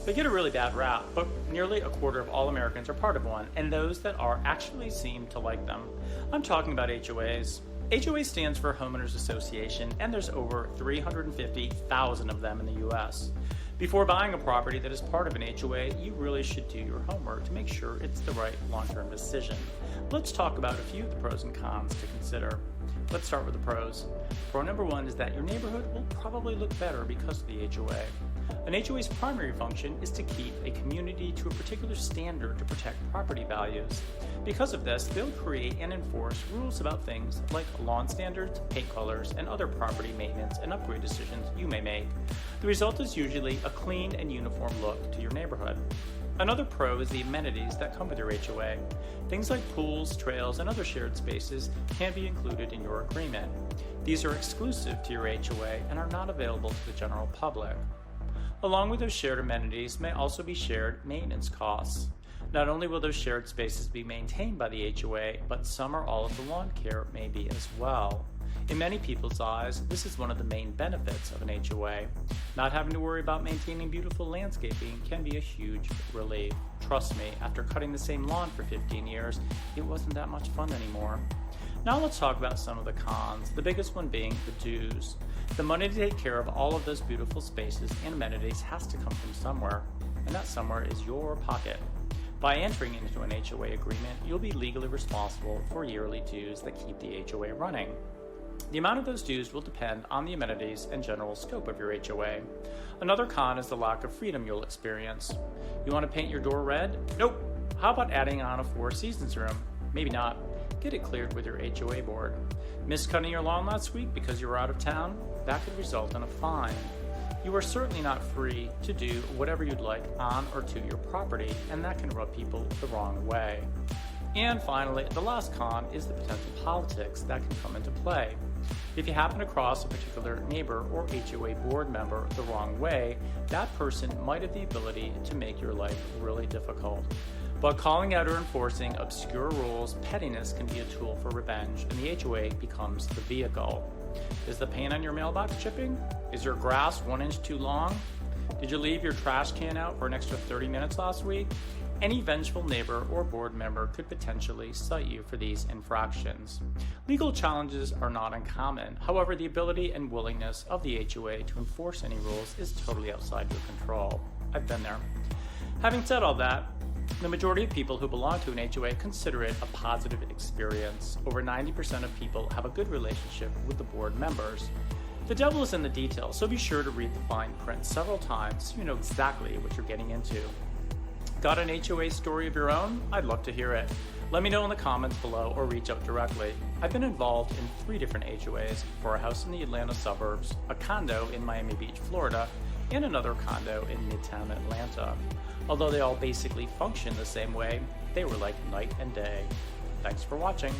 They get a really bad rap, but nearly a quarter of all Americans are part of one, and those that are actually seem to like them. I'm talking about HOAs. HOA stands for Homeowners Association, and there's over 350,000 of them in the US. Before buying a property that is part of an HOA, you really should do your homework to make sure it's the right long-term decision. Let's talk about a few of the pros and cons to consider. Let's start with the pros. Pro number one is that your neighborhood will probably look better because of the HOA. An HOA's primary function is to keep a community to a particular standard to protect property values. Because of this, they'll create and enforce rules about things like lawn standards, paint colors, and other property maintenance and upgrade decisions you may make. The result is usually a clean and uniform look to your neighborhood. Another pro is the amenities that come with your HOA. Things like pools, trails, and other shared spaces can be included in your agreement. These are exclusive to your HOA and are not available to the general public. Along with those shared amenities may also be shared maintenance costs. Not only will those shared spaces be maintained by the HOA, but some or all of the lawn care may be as well. In many people's eyes, this is one of the main benefits of an HOA. Not having to worry about maintaining beautiful landscaping can be a huge relief. Trust me, after cutting the same lawn for 15 years, it wasn't that much fun anymore. Now let's talk about some of the cons, the biggest one being the dues. The money to take care of all of those beautiful spaces and amenities has to come from somewhere, and that somewhere is your pocket. By entering into an HOA agreement, you'll be legally responsible for yearly dues that keep the HOA running. The amount of those dues will depend on the amenities and general scope of your HOA. Another con is the lack of freedom you'll experience. You want to paint your door red? Nope. How about adding on a Four Seasons room? Maybe not. Get it cleared with your HOA board. Missed cutting your lawn last week because you were out of town? That could result in a fine. You are certainly not free to do whatever you'd like on or to your property, and that can rub people the wrong way. And finally, the last con is the potential politics that can come into play. If you happen to cross a particular neighbor or HOA board member the wrong way, that person might have the ability to make your life really difficult. But calling out or enforcing obscure rules, pettiness can be a tool for revenge, and the HOA becomes the vehicle. Is the paint on your mailbox chipping? Is your grass 1 inch too long? Did you leave your trash can out for an extra 30 minutes last week? Any vengeful neighbor or board member could potentially cite you for these infractions. Legal challenges are not uncommon. However, the ability and willingness of the HOA to enforce any rules is totally outside your control. I've been there. Having said all that, the majority of people who belong to an HOA consider it a positive experience. Over 90% of people have a good relationship with the board members. The devil is in the details, so be sure to read the fine print several times so you know exactly what you're getting into. Got an HOA story of your own? I'd love to hear it. Let me know in the comments below or reach out directly. I've been involved in 3 different HOAs for a house in the Atlanta suburbs, a condo in Miami Beach, Florida, and another condo in Midtown Atlanta. Although they all basically function the same way, they were like night and day. Thanks for watching.